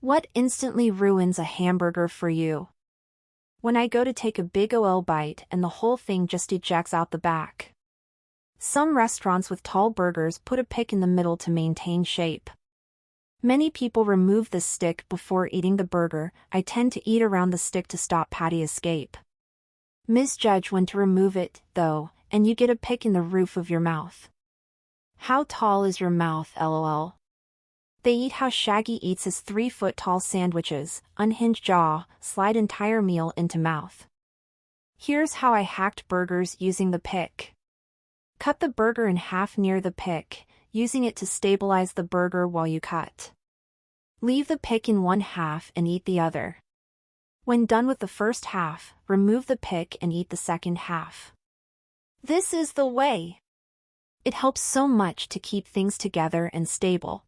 What instantly ruins a hamburger for you? When I go to take a big ol' bite and the whole thing just ejects out the back. Some restaurants with tall burgers put a pick in the middle to maintain shape. Many people remove the stick before eating the burger. I tend to eat around the stick to stop patty escape. Misjudge when to remove it, though, and you get a pick in the roof of your mouth. How tall is your mouth, lol? They eat how Shaggy eats his 3-foot-tall sandwiches, unhinge jaw, slide entire meal into mouth. Here's how I hacked burgers using the pick. Cut the burger in half near the pick, using it to stabilize the burger while you cut. Leave the pick in one half and eat the other. When done with the first half, remove the pick and eat the second half. This is the way. It helps so much to keep things together and stable.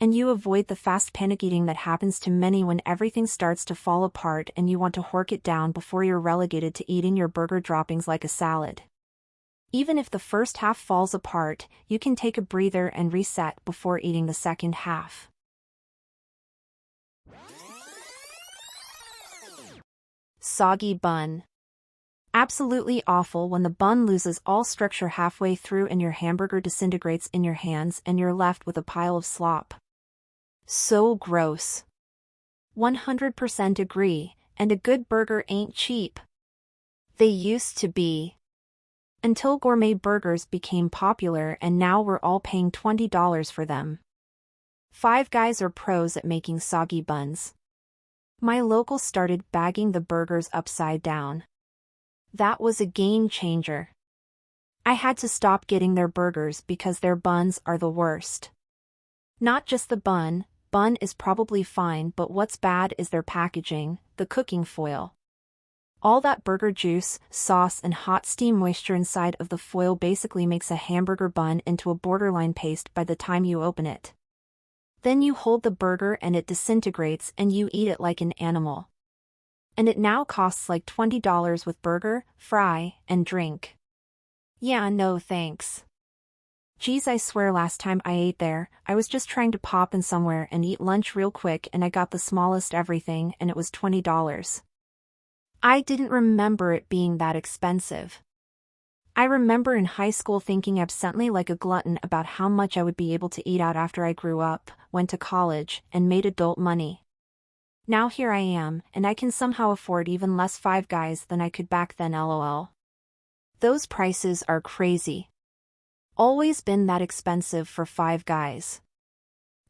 And you avoid the fast panic eating that happens to many when everything starts to fall apart and you want to hork it down before you're relegated to eating your burger droppings like a salad. Even if the first half falls apart, you can take a breather and reset before eating the second half. Soggy bun. Absolutely awful when the bun loses all structure halfway through and your hamburger disintegrates in your hands and you're left with a pile of slop. So gross. 100% agree, and a good burger ain't cheap. They used to be. Until gourmet burgers became popular and now we're all paying $20 for them. Five Guys are pros at making soggy buns. My local started bagging the burgers upside down. That was a game changer. I had to stop getting their burgers because their buns are the worst. Not just the bun is probably fine, but what's bad is their packaging, the cooking foil. All that burger juice, sauce and hot steam moisture inside of the foil basically makes a hamburger bun into a borderline paste by the time you open it. Then you hold the burger and it disintegrates and you eat it like an animal. And it now costs like $20 with burger, fry, and drink. Yeah, no thanks. Geez, I swear last time I ate there, I was just trying to pop in somewhere and eat lunch real quick and I got the smallest everything and it was $20. I didn't remember it being that expensive. I remember in high school thinking absently like a glutton about how much I would be able to eat out after I grew up, went to college, and made adult money. Now here I am, and I can somehow afford even less Five Guys than I could back then, lol. Those prices are crazy. Always been that expensive for Five Guys.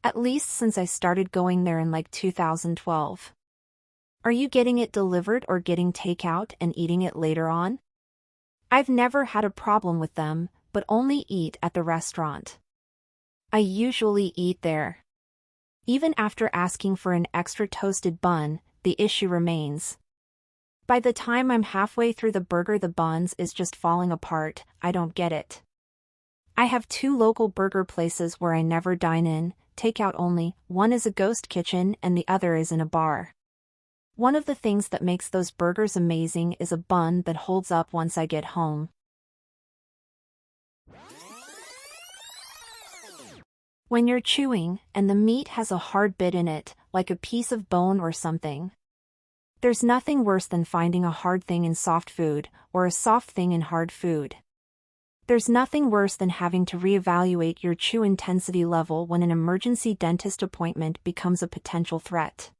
At least since I started going there in like 2012. Are you getting it delivered or getting takeout and eating it later on? I've never had a problem with them, but only eat at the restaurant. I usually eat there. Even after asking for an extra toasted bun, the issue remains. By the time I'm halfway through the burger, the buns is just falling apart. I don't get it. I have 2 local burger places where I never dine in, takeout only. One is a ghost kitchen and the other is in a bar. One of the things that makes those burgers amazing is a bun that holds up once I get home. When you're chewing, and the meat has a hard bit in it, like a piece of bone or something. There's nothing worse than finding a hard thing in soft food, or a soft thing in hard food. There's nothing worse than having to reevaluate your chew intensity level when an emergency dentist appointment becomes a potential threat.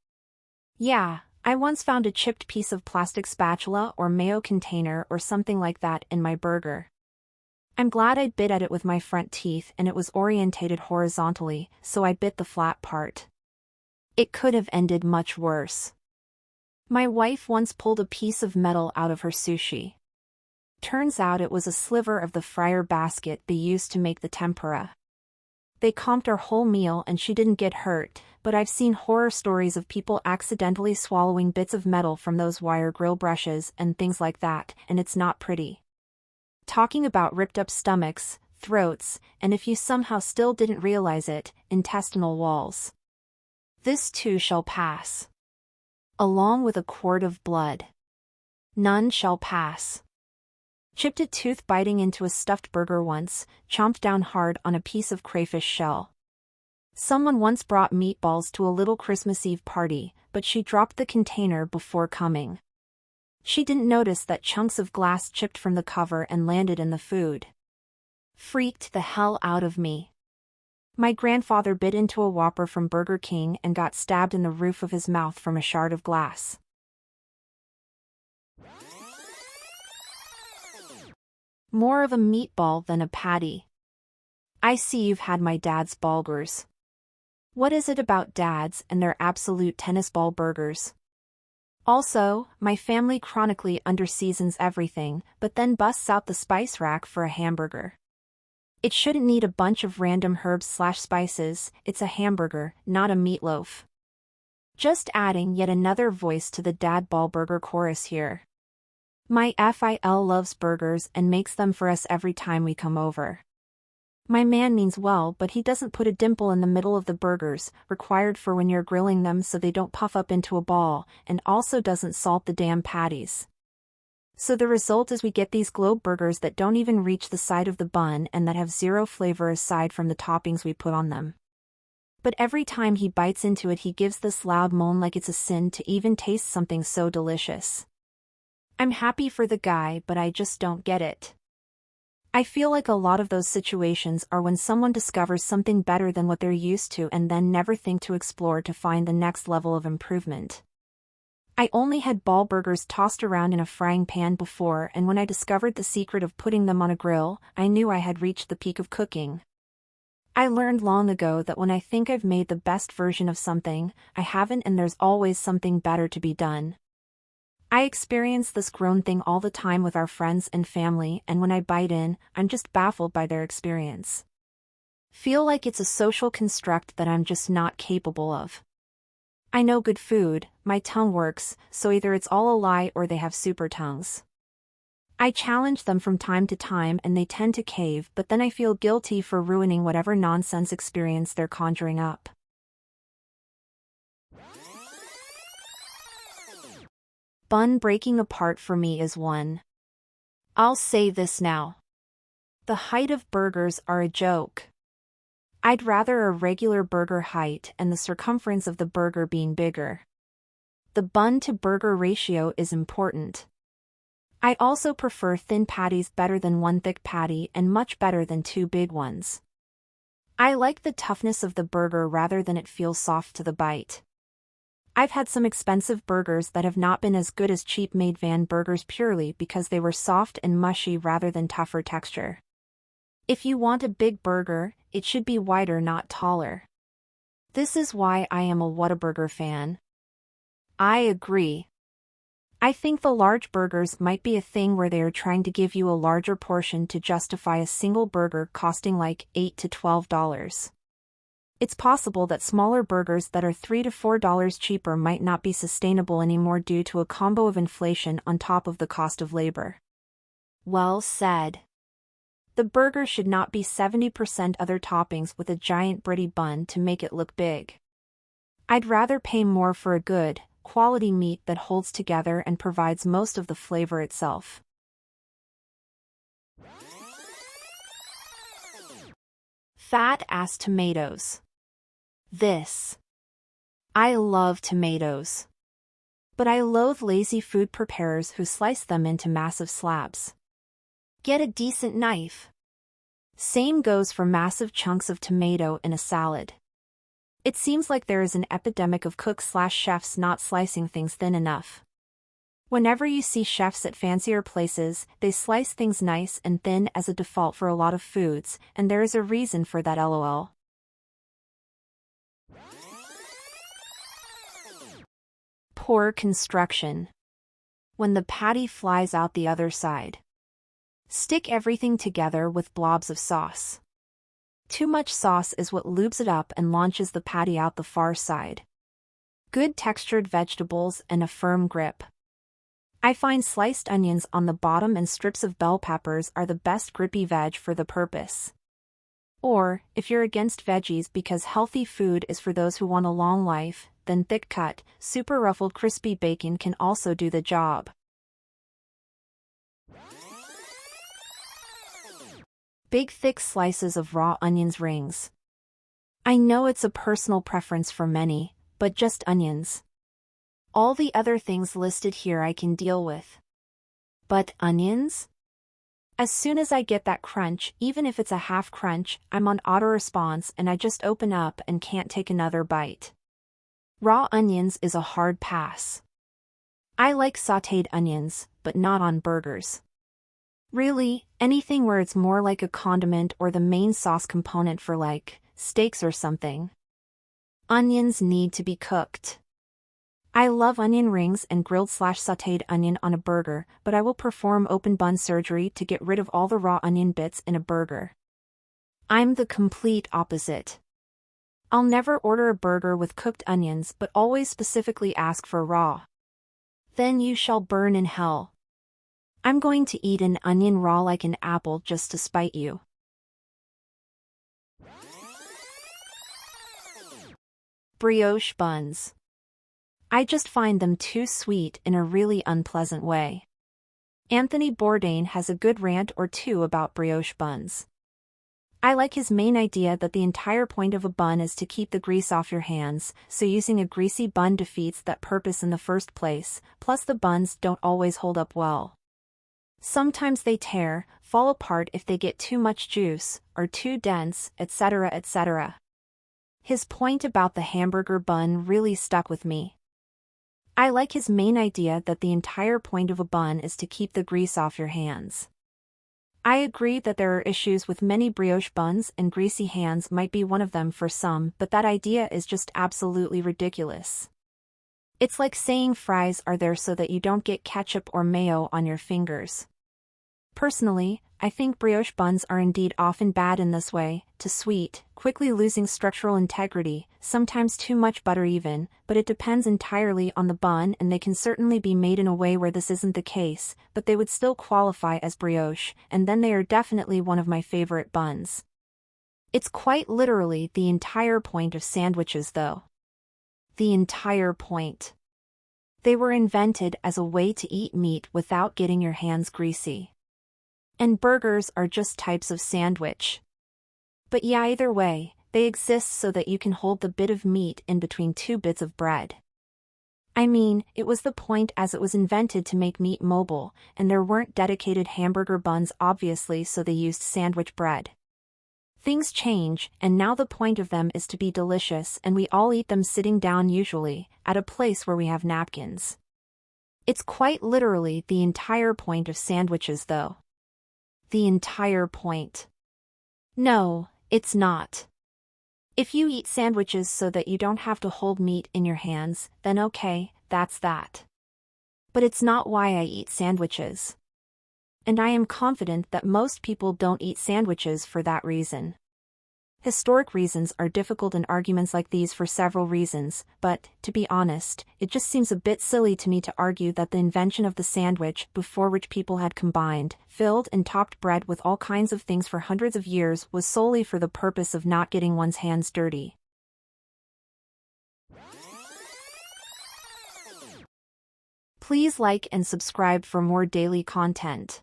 Yeah, I once found a chipped piece of plastic spatula or mayo container or something like that in my burger. I'm glad I bit at it with my front teeth and it was orientated horizontally, so I bit the flat part. It could have ended much worse. My wife once pulled a piece of metal out of her sushi. Turns out it was a sliver of the fryer basket they used to make the tempura. They comped our whole meal and she didn't get hurt, but I've seen horror stories of people accidentally swallowing bits of metal from those wire grill brushes and things like that, and it's not pretty. Talking about ripped up stomachs, throats, and if you somehow still didn't realize it, intestinal walls. This too shall pass. Along with a quart of blood. None shall pass. Chipped a tooth biting into a stuffed burger once, chomped down hard on a piece of crayfish shell. Someone once brought meatballs to a little Christmas Eve party, but she dropped the container before coming. She didn't notice that chunks of glass chipped from the cover and landed in the food. Freaked the hell out of me. My grandfather bit into a Whopper from Burger King and got stabbed in the roof of his mouth from a shard of glass. More of a meatball than a patty. I see you've had my dad's burgers. What is it about dads and their absolute tennis ball burgers? Also, my family chronically underseasons everything, but then busts out the spice rack for a hamburger. It shouldn't need a bunch of random herbs/spices, it's a hamburger, not a meatloaf. Just adding yet another voice to the dad ball burger chorus here. My FIL loves burgers and makes them for us every time we come over. My man means well, but he doesn't put a dimple in the middle of the burgers, required for when you're grilling them so they don't puff up into a ball, and also doesn't salt the damn patties. So the result is we get these globe burgers that don't even reach the side of the bun and that have zero flavor aside from the toppings we put on them. But every time he bites into it he gives this loud moan like it's a sin to even taste something so delicious. I'm happy for the guy, but I just don't get it. I feel like a lot of those situations are when someone discovers something better than what they're used to and then never think to explore to find the next level of improvement. I only had ball burgers tossed around in a frying pan before, and when I discovered the secret of putting them on a grill, I knew I had reached the peak of cooking. I learned long ago that when I think I've made the best version of something, I haven't, and there's always something better to be done. I experience this grown thing all the time with our friends and family, and when I bite in, I'm just baffled by their experience. Feel like it's a social construct that I'm just not capable of. I know good food, my tongue works, so either it's all a lie or they have super tongues. I challenge them from time to time and they tend to cave, but then I feel guilty for ruining whatever nonsense experience they're conjuring up. Bun breaking apart for me is one. I'll say this now. The height of burgers are a joke. I'd rather a regular burger height and the circumference of the burger being bigger. The bun to burger ratio is important. I also prefer thin patties better than one thick patty and much better than two big ones. I like the toughness of the burger rather than it feels soft to the bite. I've had some expensive burgers that have not been as good as cheap-made van burgers purely because they were soft and mushy rather than tougher texture. If you want a big burger, it should be wider, not taller. This is why I am a Whataburger fan. I agree. I think the large burgers might be a thing where they are trying to give you a larger portion to justify a single burger costing like $8 to $12. It's possible that smaller burgers that are $3 to $4 cheaper might not be sustainable anymore due to a combo of inflation on top of the cost of labor. Well said. The burger should not be 70% other toppings with a giant bready bun to make it look big. I'd rather pay more for a good, quality meat that holds together and provides most of the flavor itself. Fat-ass tomatoes. I love tomatoes. But I loathe lazy food preparers who slice them into massive slabs. Get a decent knife. Same goes for massive chunks of tomato in a salad. It seems like there is an epidemic of cooks/chefs not slicing things thin enough. Whenever you see chefs at fancier places, they slice things nice and thin as a default for a lot of foods, and there is a reason for that, lol. Poor construction. When the patty flies out the other side. Stick everything together with blobs of sauce. Too much sauce is what lubes it up and launches the patty out the far side. Good textured vegetables and a firm grip. I find sliced onions on the bottom and strips of bell peppers are the best grippy veg for the purpose. Or, if you're against veggies because healthy food is for those who want a long life, then thick-cut, super ruffled crispy bacon can also do the job. Big thick slices of raw onions rings. I know it's a personal preference for many, but just onions. All the other things listed here I can deal with. But onions? As soon as I get that crunch, even if it's a half crunch, I'm on auto response and I just open up and can't take another bite. Raw onions is a hard pass. I like sautéed onions, but not on burgers. Really, anything where it's more like a condiment or the main sauce component for like, steaks or something. Onions need to be cooked. I love onion rings and grilled/sautéed onion on a burger, but I will perform open bun surgery to get rid of all the raw onion bits in a burger. I'm the complete opposite. I'll never order a burger with cooked onions but always specifically ask for raw. Then you shall burn in hell. I'm going to eat an onion raw like an apple just to spite you. Brioche buns. I just find them too sweet in a really unpleasant way. Anthony Bourdain has a good rant or two about brioche buns. I like his main idea that the entire point of a bun is to keep the grease off your hands, so using a greasy bun defeats that purpose in the first place, plus the buns don't always hold up well. Sometimes they tear, fall apart if they get too much juice, are too dense, etc. etc. His point about the hamburger bun really stuck with me. I like his main idea that the entire point of a bun is to keep the grease off your hands. I agree that there are issues with many brioche buns and greasy hands might be one of them for some, but that idea is just absolutely ridiculous. It's like saying fries are there so that you don't get ketchup or mayo on your fingers. Personally, I think brioche buns are indeed often bad in this way, too sweet, quickly losing structural integrity, sometimes too much butter even, but it depends entirely on the bun and they can certainly be made in a way where this isn't the case, but they would still qualify as brioche, and then they are definitely one of my favorite buns. It's quite literally the entire point of sandwiches though. The entire point. They were invented as a way to eat meat without getting your hands greasy. And burgers are just types of sandwich. But yeah, either way, they exist so that you can hold the bit of meat in between two bits of bread. I mean, it was the point as it was invented to make meat mobile, and there weren't dedicated hamburger buns obviously, so they used sandwich bread. Things change, and now the point of them is to be delicious, and we all eat them sitting down usually, at a place where we have napkins. It's quite literally the entire point of sandwiches though. The entire point. No, it's not. If you eat sandwiches so that you don't have to hold meat in your hands, then okay, that's that. But it's not why I eat sandwiches. And I am confident that most people don't eat sandwiches for that reason. Historic reasons are difficult in arguments like these for several reasons, but, to be honest, it just seems a bit silly to me to argue that the invention of the sandwich, before which people had combined, filled and topped bread with all kinds of things for hundreds of years, was solely for the purpose of not getting one's hands dirty. Please like and subscribe for more daily content.